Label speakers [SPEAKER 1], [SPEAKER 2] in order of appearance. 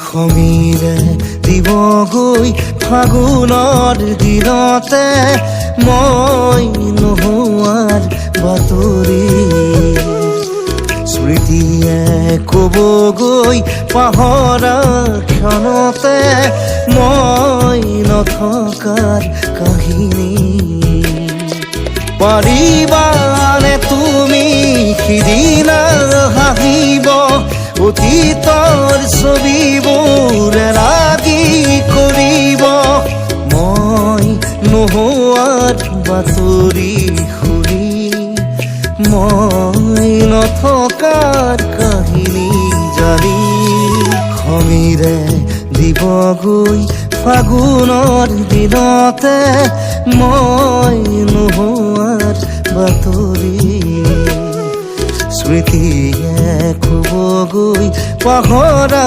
[SPEAKER 1] সমীৰে দিবগৈ ফাগুনৰ দিনতে মই নোহোৱাৰ বাতৰি স্মৃতিয়ে ক'বগৈ পাহৰা ক্ষণতে মই নথকাৰ কাহিনী পাৰিবানে তুমি সিদিনা হাঁহিব অতীতৰ ছবিবোৰ লাগি কৰিব মই নোহোৱাৰ বাতৰি শুনি মই নথকাৰ কাহিনী জানি সমীৰে দিবগৈ ফাগুনৰ দিনতে মই নোহোৱাৰ বাতৰি স্মৃতিয়ে ক'বগৈ পাহৰা